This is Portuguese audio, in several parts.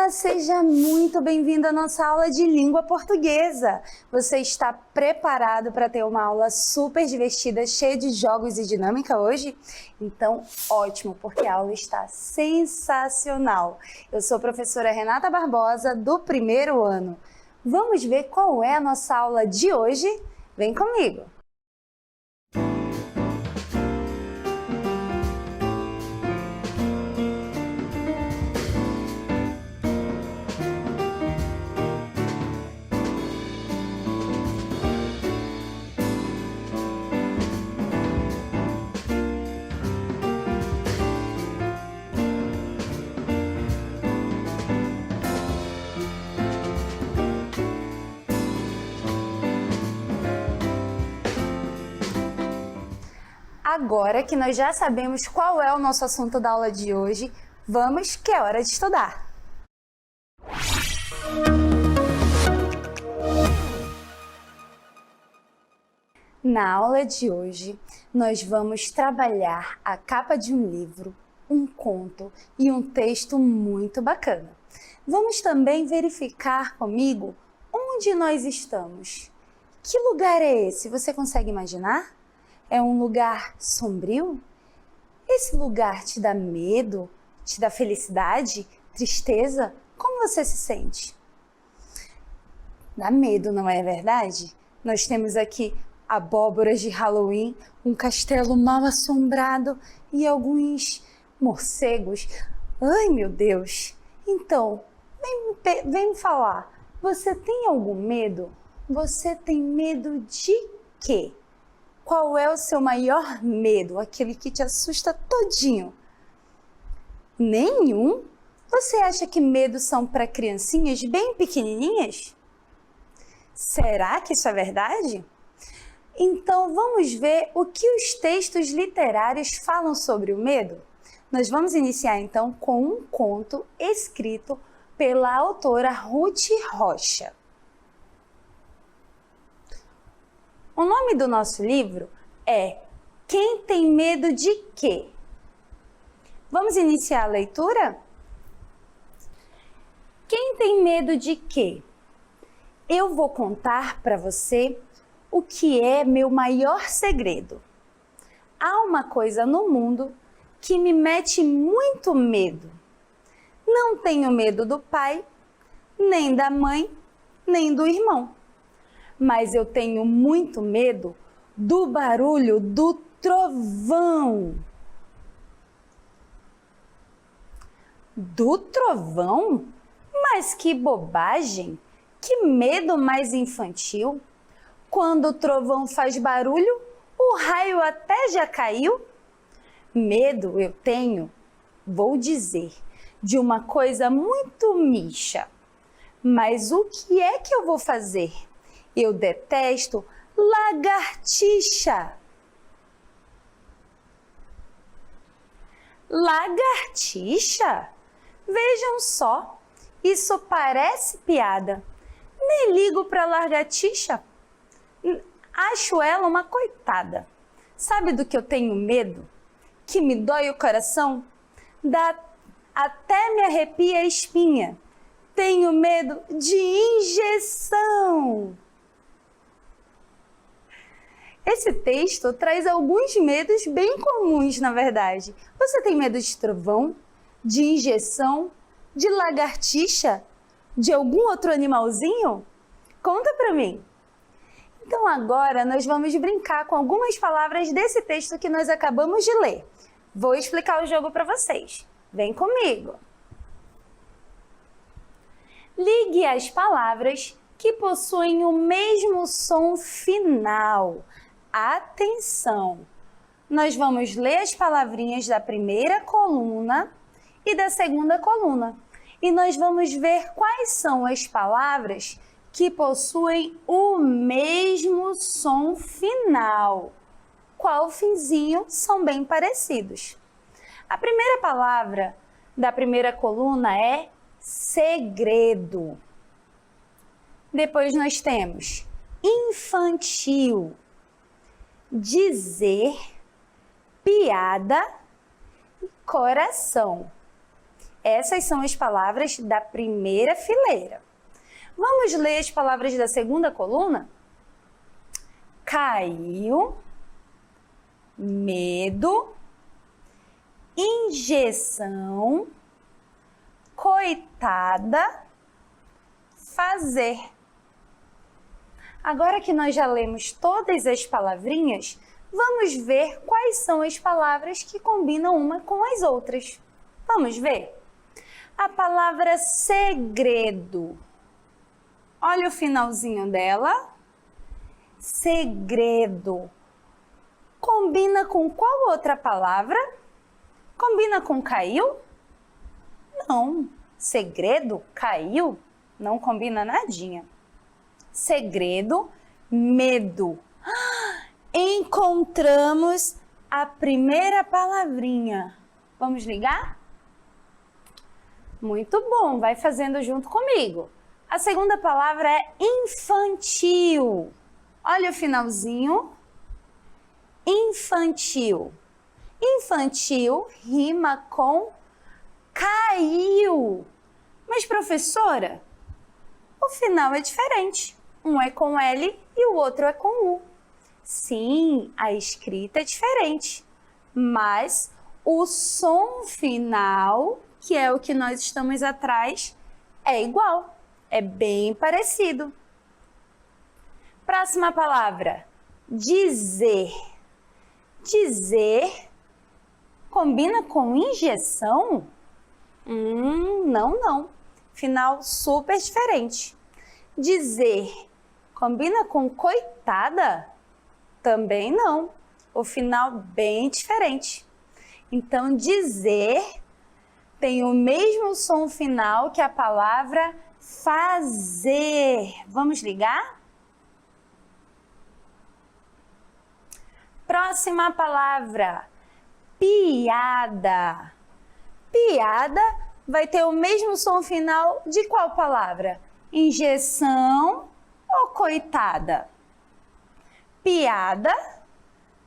Olá, seja muito bem-vindo à nossa aula de língua portuguesa. Você está preparado para ter uma aula super divertida, cheia de jogos e dinâmica hoje? Então, ótimo, porque a aula está sensacional. Eu sou a professora Renata Barbosa, do primeiro ano. Vamos ver qual é a nossa aula de hoje? Vem comigo! Agora que nós já sabemos qual é o nosso assunto da aula de hoje, vamos que é hora de estudar! Na aula de hoje, nós vamos trabalhar a capa de um livro, um conto e um texto muito bacana. Vamos também verificar comigo onde nós estamos. Que lugar é esse? Você consegue imaginar? É um lugar sombrio? Esse lugar te dá medo? Te dá felicidade? Tristeza? Como você se sente? Dá medo, não é verdade? Nós temos aqui abóboras de Halloween, um castelo mal assombrado e alguns morcegos. Ai, meu Deus! Então, vem me falar, você tem algum medo? Você tem medo de quê? Qual é o seu maior medo? Aquele que te assusta todinho? Nenhum? Você acha que medos são para criancinhas bem pequenininhas? Será que isso é verdade? Então vamos ver o que os textos literários falam sobre o medo? Nós vamos iniciar então com um conto escrito pela autora Ruth Rocha. O nome do nosso livro é Quem tem medo de quê? Vamos iniciar a leitura? Quem tem medo de quê? Eu vou contar para você o que é meu maior segredo. Há uma coisa no mundo que me mete muito medo. Não tenho medo do pai, nem da mãe, nem do irmão. Mas eu tenho muito medo do barulho do trovão. Do trovão? Mas que bobagem! Que medo mais infantil! Quando o trovão faz barulho, o raio até já caiu. Medo eu tenho, vou dizer, de uma coisa muito micha. Mas o que é que eu vou fazer? Eu detesto lagartixa. Lagartixa? Vejam só, isso parece piada. Nem ligo para lagartixa. Acho ela uma coitada. Sabe do que eu tenho medo? Que me dói o coração? Até me arrepia a espinha. Tenho medo de injeção. Esse texto traz alguns medos bem comuns, na verdade. Você tem medo de trovão? De injeção? De lagartixa? De algum outro animalzinho? Conta pra mim! Então agora nós vamos brincar com algumas palavras desse texto que nós acabamos de ler. Vou explicar o jogo para vocês. Vem comigo! Ligue as palavras que possuem o mesmo som final. Atenção! Nós vamos ler as palavrinhas da primeira coluna e da segunda coluna. E nós vamos ver quais são as palavras que possuem o mesmo som final. Qual finzinho são bem parecidos. A primeira palavra da primeira coluna é segredo. Depois nós temos infantil, dizer, piada e coração. Essas são as palavras da primeira fileira. Vamos ler as palavras da segunda coluna? Caiu, medo, injeção, coitada, fazer. Agora que nós já lemos todas as palavrinhas, vamos ver quais são as palavras que combinam uma com as outras. Vamos ver? A palavra segredo. Olha o finalzinho dela. Segredo. Combina com qual outra palavra? Combina com caiu? Não. Segredo, caiu, não combina nadinha. Segredo, medo. Encontramos a primeira palavrinha. Vamos ligar? Muito bom, vai fazendo junto comigo. A segunda palavra é infantil. Olha o finalzinho. Infantil. Infantil rima com caiu. Mas, professora, o final é diferente. Um é com L e o outro é com U. Sim, a escrita é diferente, mas o som final, que é o que nós estamos atrás, é igual, é bem parecido. Próxima palavra, dizer. Dizer combina com injeção? Não. Final super diferente. Dizer combina com coitada? Também não. O final bem diferente. Então, dizer tem o mesmo som final que a palavra fazer. Vamos ligar? Próxima palavra, piada. Piada vai ter o mesmo som final de qual palavra? Injeção ou coitada? Piada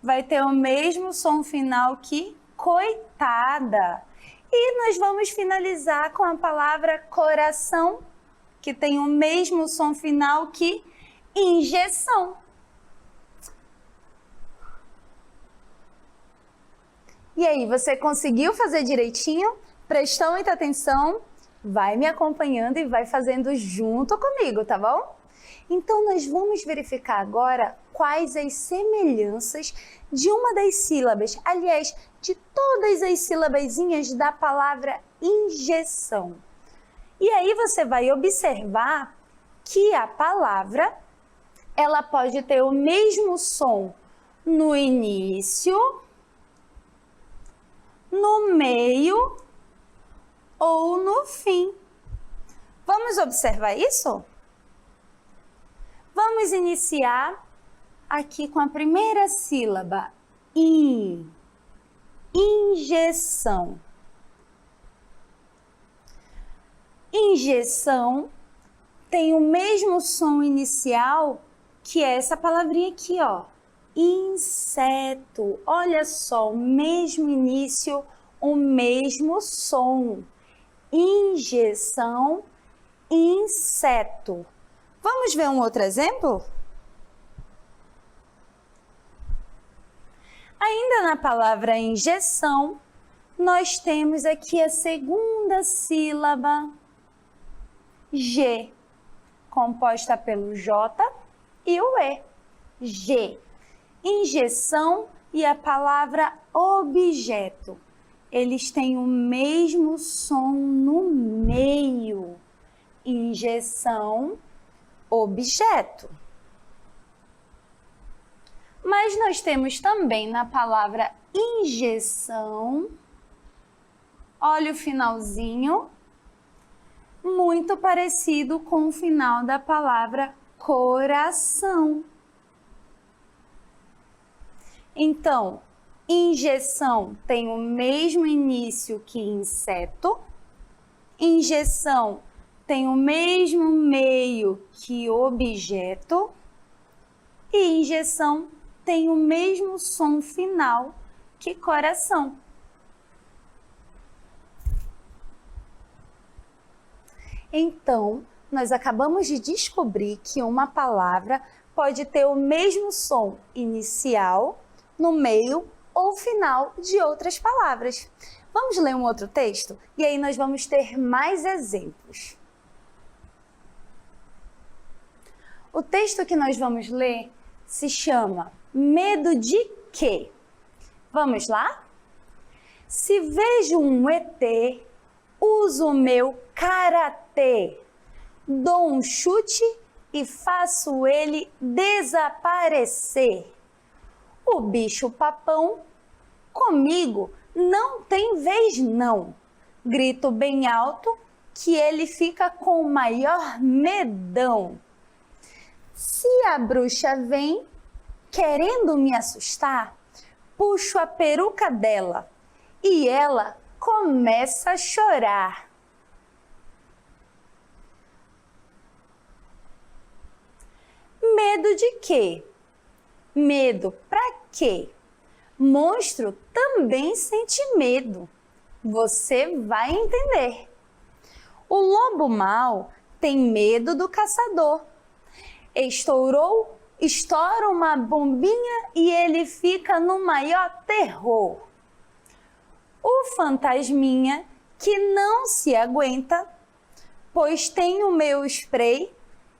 vai ter o mesmo som final que coitada. E nós vamos finalizar com a palavra coração, que tem o mesmo som final que injeção. E aí, você conseguiu fazer direitinho? Prestou muita atenção? Vai me acompanhando e vai fazendo junto comigo, tá bom? Então, nós vamos verificar agora quais as semelhanças de uma das sílabas, aliás, de todas as sílabazinhas da palavra injeção. E aí você vai observar que a palavra, ela pode ter o mesmo som no início, no meio ou no fim. Vamos observar isso? Vamos iniciar aqui com a primeira sílaba, injeção. Injeção tem o mesmo som inicial que essa palavrinha aqui, ó. Inseto. Olha só, o mesmo início, o mesmo som. Injeção, inseto. Vamos ver um outro exemplo? Ainda na palavra injeção, nós temos aqui a segunda sílaba, G, composta pelo J e o E. G. Injeção e a palavra objeto. Eles têm o mesmo som no meio. Injeção, objeto. Mas nós temos também na palavra injeção, olha o finalzinho, muito parecido com o final da palavra coração. Então, injeção tem o mesmo início que inseto, injeção tem o mesmo meio que objeto e injeção tem o mesmo som final que coração. Então, nós acabamos de descobrir que uma palavra pode ter o mesmo som inicial, no meio ou final de outras palavras. Vamos ler um outro texto? E aí nós vamos ter mais exemplos. O texto que nós vamos ler se chama Medo de quê? Vamos lá? Se vejo um ET, uso o meu karatê, dou um chute e faço ele desaparecer. O bicho-papão comigo não tem vez não. Grito bem alto que ele fica com o maior medão. Se a bruxa vem querendo me assustar, puxo a peruca dela e ela começa a chorar. Medo de quê? Medo pra quê? Monstro também sente medo. Você vai entender. O lobo mau tem medo do caçador. Estoura uma bombinha e ele fica no maior terror. O fantasminha que não se aguenta, pois tem o meu spray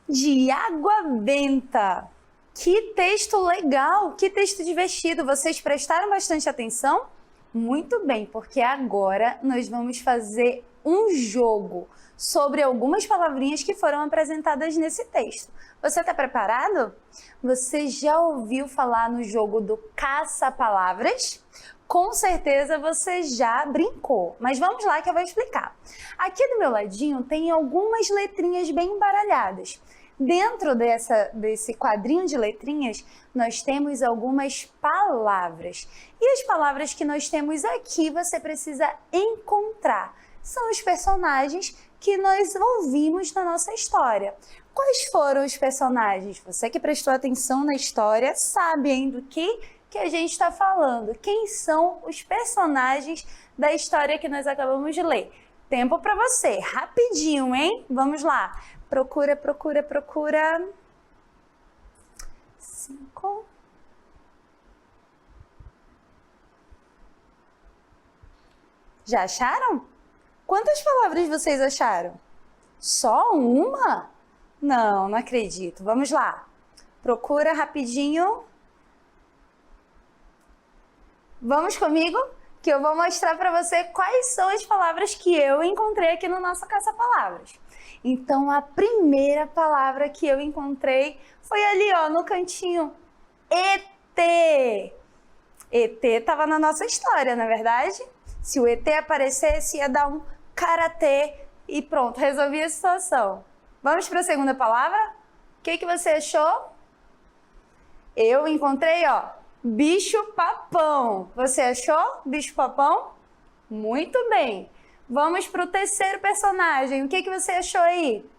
de água benta. Que texto legal, que texto divertido. Vocês prestaram bastante atenção? Muito bem, porque agora nós vamos fazer um jogo sobre algumas palavrinhas que foram apresentadas nesse texto. Você está preparado? Você já ouviu falar no jogo do caça-palavras? Com certeza você já brincou, mas vamos lá que eu vou explicar. Aqui do meu ladinho tem algumas letrinhas bem embaralhadas. Dentro desse quadrinho de letrinhas, nós temos algumas palavras. E as palavras que nós temos aqui, você precisa encontrar. São os personagens que nós ouvimos na nossa história. Quais foram os personagens? Você que prestou atenção na história sabe, hein, do que a gente está falando. Quem são os personagens da história que nós acabamos de ler? Tempo para você, rapidinho, hein? Vamos lá. Procura. 5. Já acharam? Quantas palavras vocês acharam? Só uma? Não, não acredito. Vamos lá. Procura rapidinho. Vamos comigo? Que eu vou mostrar para você quais são as palavras que eu encontrei aqui no nosso caça-palavras. Então, a primeira palavra que eu encontrei foi ali, ó, no cantinho. ET. ET estava na nossa história, não é verdade? Se o ET aparecesse, ia dar um karatê e pronto, resolvia a situação. Vamos para a segunda palavra? O que você achou? Eu encontrei, ó, bicho-papão. Você achou bicho-papão? Muito bem. Vamos para o terceiro personagem. O que você achou aí?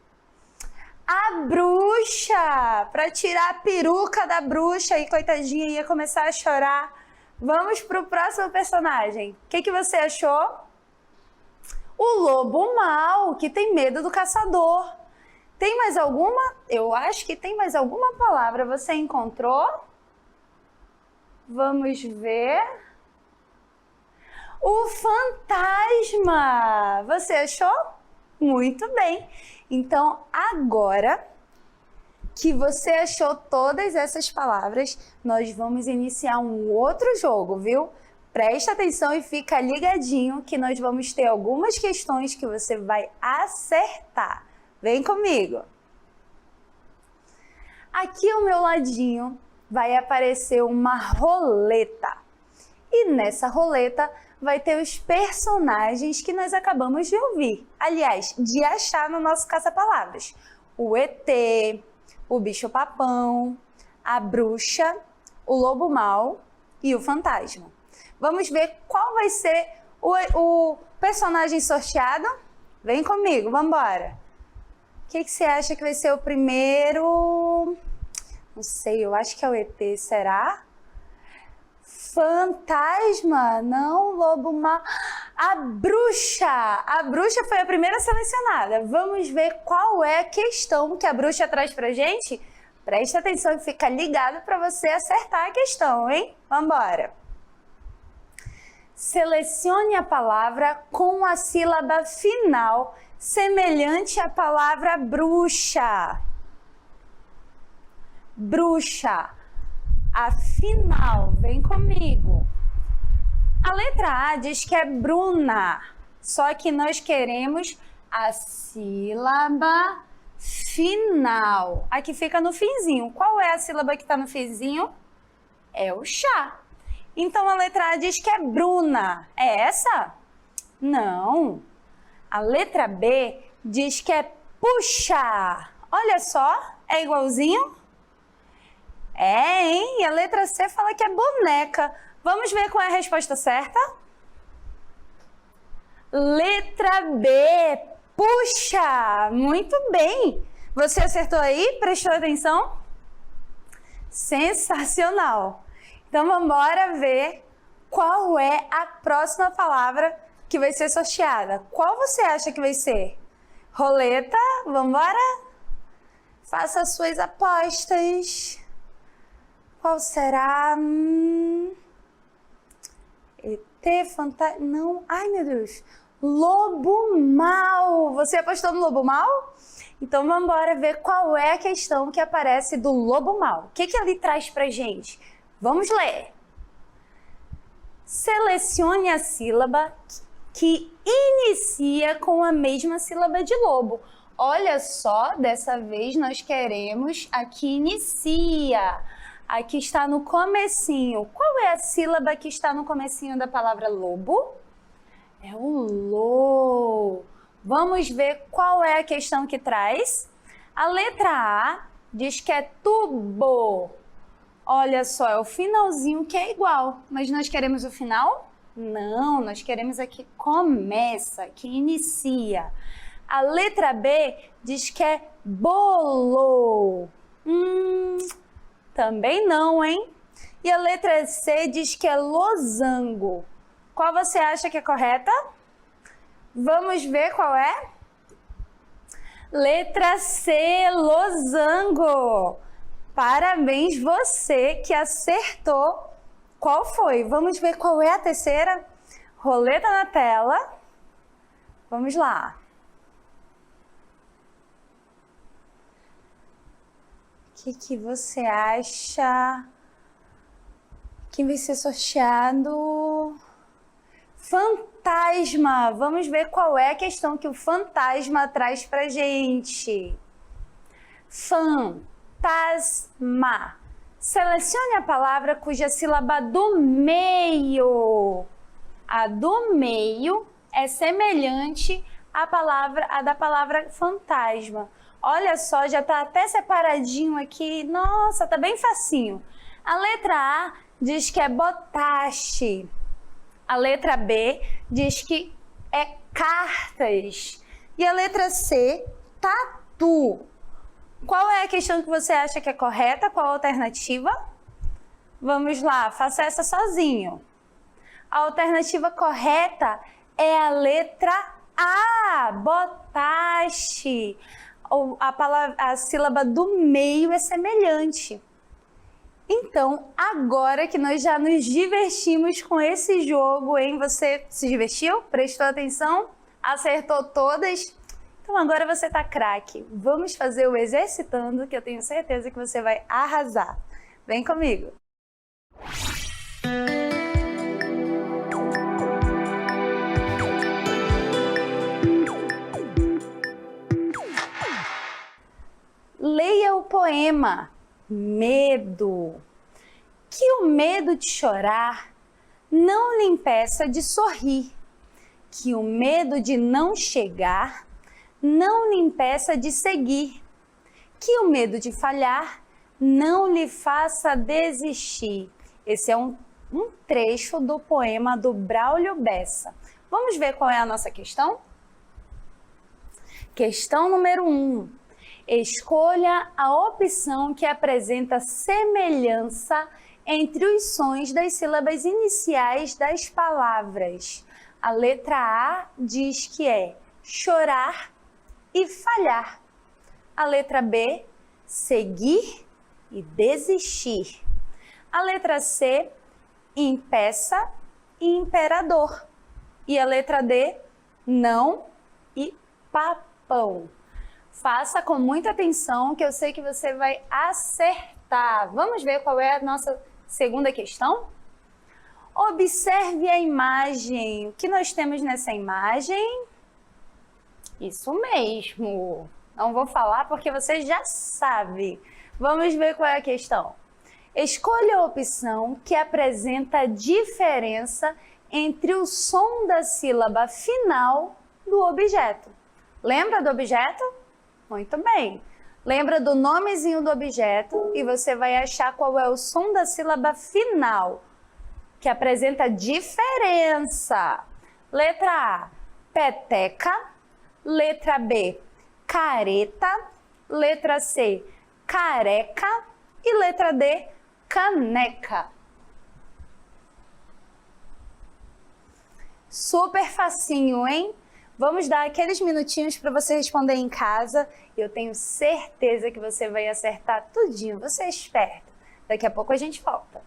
A bruxa. Para tirar a peruca da bruxa e coitadinha ia começar a chorar. Vamos para o próximo personagem. O que você achou? O lobo mau, que tem medo do caçador. Tem mais alguma? Eu acho que tem mais alguma palavra. Você encontrou? Vamos ver. O fantasma! Você achou? Muito bem. Então, agora que você achou todas essas palavras, nós vamos iniciar um outro jogo, viu? Presta atenção e fica ligadinho que nós vamos ter algumas questões que você vai acertar. Vem comigo! Aqui ao meu ladinho vai aparecer uma roleta. E nessa roleta vai ter os personagens que nós acabamos de ouvir. Aliás, de achar no nosso caça-palavras. O ET, o bicho-papão, a bruxa, o lobo mau e o fantasma. Vamos ver qual vai ser o personagem sorteado? Vem comigo, vamos embora. O que você acha que vai ser o primeiro? Não sei, eu acho que é o ET, será? Fantasma? Não, lobo mau. A bruxa! A bruxa foi a primeira selecionada. Vamos ver qual é a questão que a bruxa traz pra gente? Presta atenção e fica ligado para você acertar a questão, hein? Vambora! Selecione a palavra com a sílaba final semelhante à palavra bruxa. Bruxa. A final, vem comigo. A letra A diz que é Bruna, só que nós queremos a sílaba final. Aqui fica no finzinho. Qual é a sílaba que está no finzinho? É o chá. Então a letra A diz que é Bruna. É essa? Não. A letra B diz que é puxa. Olha só, é igualzinho? É, hein? E a letra C fala que é boneca. Vamos ver qual é a resposta certa? Letra B, puxa! Muito bem! Você acertou aí? Prestou atenção? Sensacional! Então vamos embora ver qual é a próxima palavra que vai ser sorteada. Qual você acha que vai ser? Roleta, vamos embora? Faça as suas apostas. Qual será? ET, fantasma... Não, ai meu Deus. Lobo mau. Você apostou no lobo mau? Então vamos embora ver qual é a questão que aparece do lobo mau. O que ele traz pra gente? Vamos ler. Selecione a sílaba que inicia com a mesma sílaba de lobo. Olha só, dessa vez nós queremos a que inicia. Aqui está no comecinho. Qual é a sílaba que está no comecinho da palavra lobo? É o lo. Vamos ver qual é a questão que traz. A letra A diz que é tubo. Olha só, é o finalzinho que é igual. Mas nós queremos o final? Não, nós queremos a que começa, que inicia. A letra B diz que é bolo. Também não, hein? E a letra C diz que é losango. Qual você acha que é correta? Vamos ver qual é? Letra C, losango. Parabéns você que acertou. Qual foi? Vamos ver qual é a terceira? Roleta na tela. Vamos lá. O que você acha que vai ser sorteado? Fantasma! Vamos ver qual é a questão que o fantasma traz pra gente. Fantasma. Selecione a palavra cuja sílaba do meio. A do meio é semelhante à da palavra fantasma. Olha só, já está até separadinho aqui. Nossa, tá bem facinho. A letra A diz que é botache. A letra B diz que é cartas. E a letra C, tatu. Qual é a questão que você acha que é correta? Qual a alternativa? Vamos lá, faça essa sozinho. A alternativa correta é a letra A, botache. A sílaba do meio é semelhante. Então, agora que nós já nos divertimos com esse jogo, hein? Você se divertiu? Prestou atenção? Acertou todas? Então agora você tá craque. Vamos fazer o exercitando, que eu tenho certeza que você vai arrasar. Vem comigo! Leia o poema Medo. Que o medo de chorar não lhe impeça de sorrir. Que o medo de não chegar não lhe impeça de seguir. Que o medo de falhar não lhe faça desistir. Esse é um trecho do poema do Braulio Bessa. Vamos ver qual é a nossa questão? Questão número 1. Escolha a opção que apresenta semelhança entre os sons das sílabas iniciais das palavras. A letra A diz que é chorar e falhar. A letra B, seguir e desistir. A letra C, impeça e imperador. E a letra D, não e papão. Faça com muita atenção que eu sei que você vai acertar. Vamos ver qual é a nossa segunda questão? Observe a imagem. O que nós temos nessa imagem? Isso mesmo. Não vou falar porque você já sabe. Vamos ver qual é a questão. Escolha a opção que apresenta a diferença entre o som da sílaba final do objeto. Lembra do objeto? Muito bem. Lembra do nomezinho do objeto e você vai achar qual é o som da sílaba final, que apresenta diferença. Letra A, peteca. Letra B, careta. Letra C, careca. E letra D, caneca. Super facinho, hein? Vamos dar aqueles minutinhos para você responder em casa e eu tenho certeza que você vai acertar tudinho. Você é esperto. Daqui a pouco a gente volta.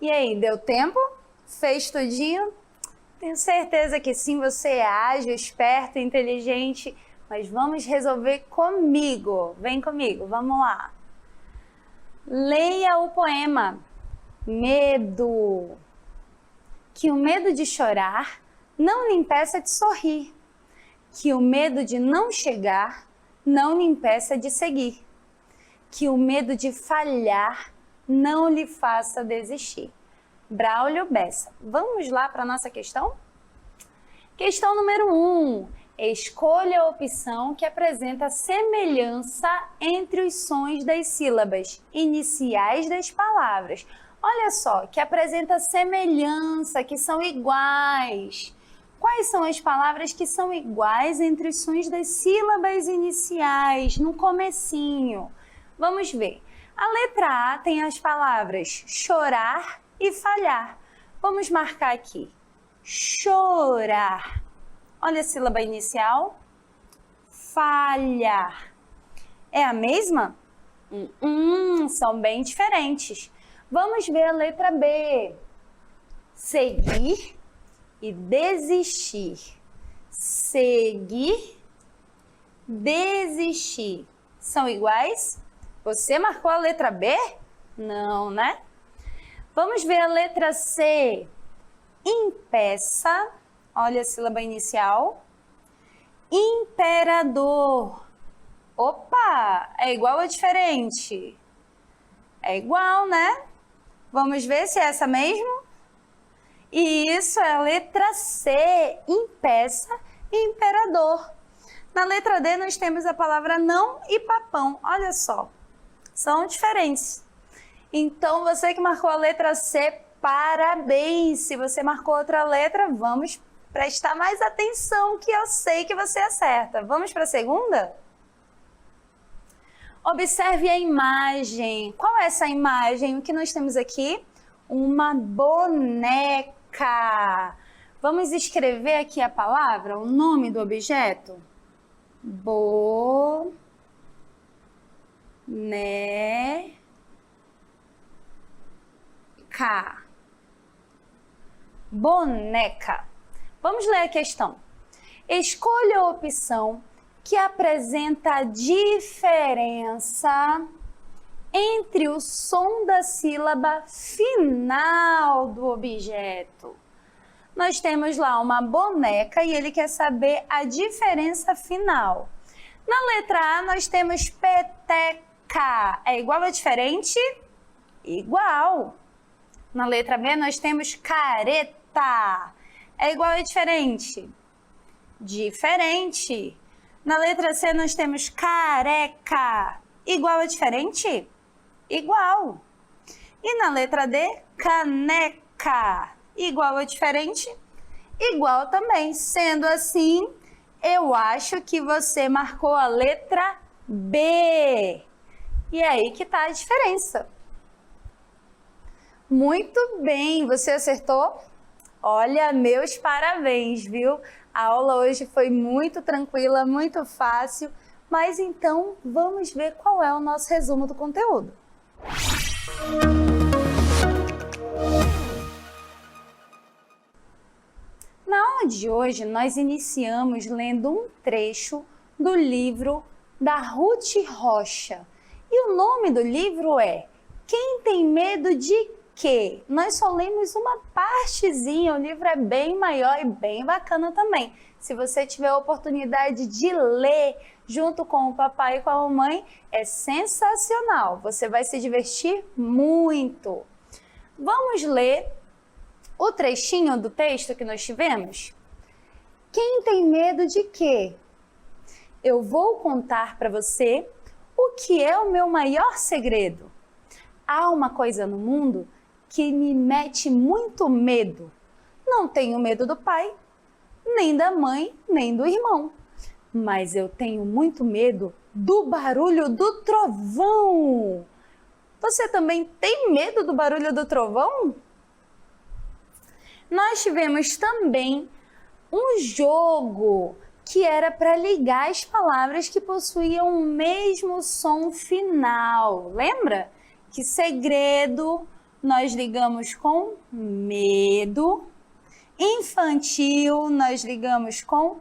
E aí, deu tempo? Fez tudinho? Tenho certeza que sim, você é ágil, esperto, inteligente, mas vamos resolver comigo. Vem comigo, vamos lá. Leia o poema Medo. Que o medo de chorar não lhe impeça de sorrir. Que o medo de não chegar não lhe impeça de seguir. Que o medo de falhar não lhe faça desistir. Braulio Bessa. Vamos lá para a nossa questão? Questão número 1. Escolha a opção que apresenta semelhança entre os sons das sílabas iniciais das palavras. Olha só, que apresenta semelhança, que são iguais. Quais são as palavras que são iguais entre os sons das sílabas iniciais, no comecinho? Vamos ver. A letra A tem as palavras chorar e falhar. Vamos marcar aqui. Chorar. Olha a sílaba inicial. Falhar. É a mesma? São bem diferentes. Vamos ver a letra B. Seguir e desistir. Seguir, desistir. São iguais? Você marcou a letra B? Não, né? Vamos ver a letra C. Impeça. Olha a sílaba inicial. Imperador. Opa! É igual ou diferente? É igual, né? Vamos ver se é essa mesmo? E isso é a letra C. Impeça e imperador. Na letra D nós temos a palavra não e papão. Olha só, são diferentes. Então, você que marcou a letra C, parabéns! Se você marcou outra letra, vamos prestar mais atenção, que eu sei que você acerta. Vamos para a segunda? Observe a imagem. Qual é essa imagem? O que nós temos aqui? Uma boneca. Vamos escrever aqui a palavra, o nome do objeto? Boneca. Boneca. Vamos ler a questão. Escolha a opção que apresenta a diferença entre o som da sílaba final do objeto. Nós temos lá uma boneca e ele quer saber a diferença final. Na letra A nós temos peteca. É igual ou diferente? Igual. Na letra B nós temos careta. É igual ou diferente? Diferente. Na letra C nós temos careca. Igual ou diferente? Igual. E na letra D, caneca. Igual ou diferente? Igual também. Sendo assim, eu acho que você marcou a letra B. E é aí que está a diferença. Muito bem, você acertou? Olha, meus parabéns, viu? A aula hoje foi muito tranquila, muito fácil. Mas então, vamos ver qual é o nosso resumo do conteúdo. Na aula de hoje, nós iniciamos lendo um trecho do livro da Ruth Rocha. E o nome do livro é Quem Tem Medo de Quê? Nós só lemos uma partezinha, o livro é bem maior e bem bacana também. Se você tiver a oportunidade de ler junto com o papai e com a mamãe, é sensacional. Você vai se divertir muito. Vamos ler o trechinho do texto que nós tivemos? Quem tem medo de quê? Eu vou contar para você o que é o meu maior segredo. Há uma coisa no mundo que me mete muito medo. Não tenho medo do pai, nem da mãe, nem do irmão. Mas eu tenho muito medo do barulho do trovão. Você também tem medo do barulho do trovão? Nós tivemos também um jogo que era para ligar as palavras que possuíam o mesmo som final. Lembra? Que segredo nós ligamos com medo. Infantil, nós ligamos com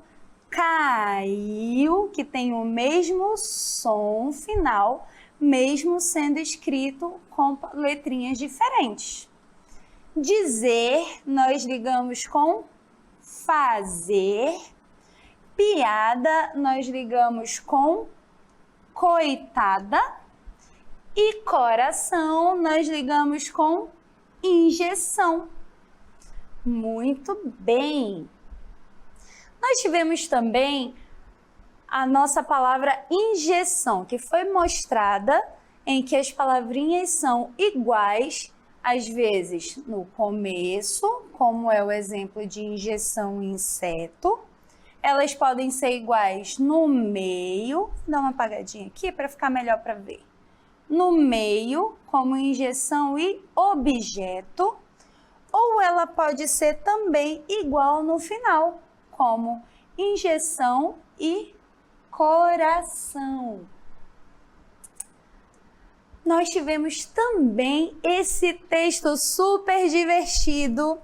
caiu, que tem o mesmo som final, mesmo sendo escrito com letrinhas diferentes. Dizer, nós ligamos com fazer. Piada, nós ligamos com coitada. E coração, nós ligamos com injeção. Muito bem! Nós tivemos também a nossa palavra injeção, que foi mostrada em que as palavrinhas são iguais, às vezes no começo, como é o exemplo de injeção inseto. Elas podem ser iguais no meio, vou dar uma apagadinha aqui para ficar melhor para ver. No meio, como injeção e objeto, ou ela pode ser também igual no final, como injeção e coração. Nós tivemos também esse texto super divertido.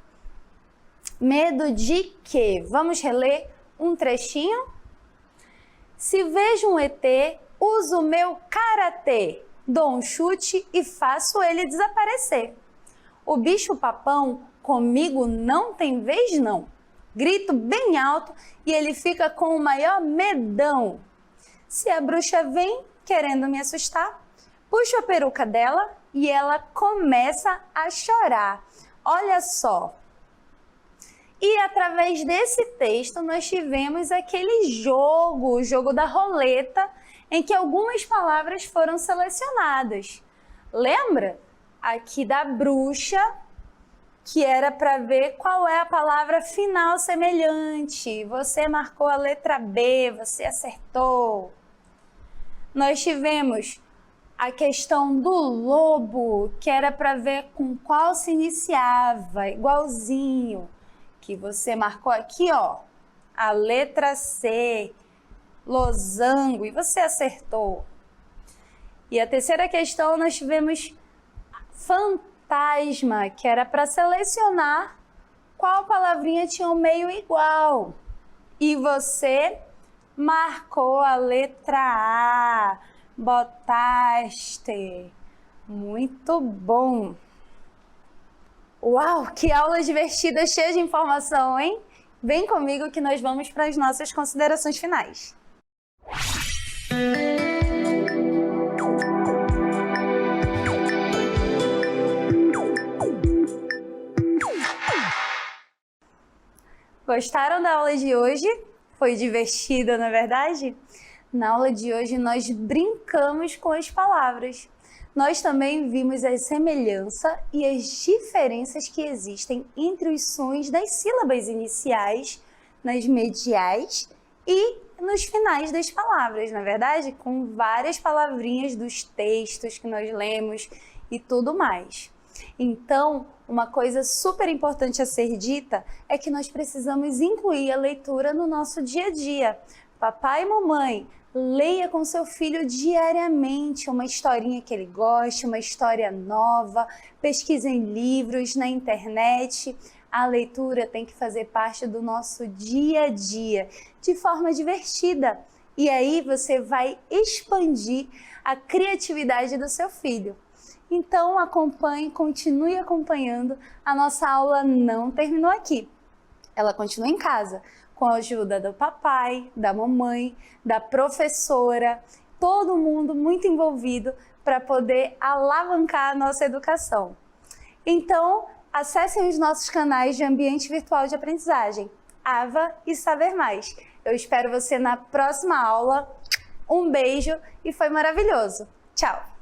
Medo de quê? Vamos reler um trechinho? Se vejo um ET, uso o meu karatê, dou um chute e faço ele desaparecer. O bicho-papão comigo não tem vez não. Grito bem alto e ele fica com o maior medão. Se a bruxa vem querendo me assustar, puxo a peruca dela e ela começa a chorar. Olha só. E através desse texto nós tivemos aquele jogo, o jogo da roleta, em que algumas palavras foram selecionadas. Lembra? Aqui da bruxa, que era para ver qual é a palavra final semelhante. Você marcou a letra B, você acertou. Nós tivemos a questão do lobo, que era para ver com qual se iniciava, igualzinho. Que você marcou aqui, ó, a letra C, losango, e você acertou. E a terceira questão nós tivemos fantasma, que era para selecionar qual palavrinha tinha um meio igual. E você marcou a letra A, botaste. Muito bom! Uau, que aula divertida, cheia de informação, hein? Vem comigo que nós vamos para as nossas considerações finais. Gostaram da aula de hoje? Foi divertida, não é verdade? Na aula de hoje nós brincamos com as palavras. Nós também vimos a semelhança e as diferenças que existem entre os sons das sílabas iniciais, nas mediais e nos finais das palavras, não é verdade? Com várias palavrinhas dos textos que nós lemos e tudo mais. Então, uma coisa super importante a ser dita é que nós precisamos incluir a leitura no nosso dia a dia. Papai e mamãe, leia com seu filho diariamente uma historinha que ele goste, uma história nova, pesquise em livros, na internet. A leitura tem que fazer parte do nosso dia a dia, de forma divertida. E aí você vai expandir a criatividade do seu filho. Então acompanhe, continue acompanhando, a nossa aula não terminou aqui. Ela continua em casa, com a ajuda do papai, da mamãe, da professora, todo mundo muito envolvido para poder alavancar a nossa educação. Então, acessem os nossos canais de ambiente virtual de aprendizagem, AVA e Saber Mais. Eu espero você na próxima aula. Um beijo e foi maravilhoso. Tchau!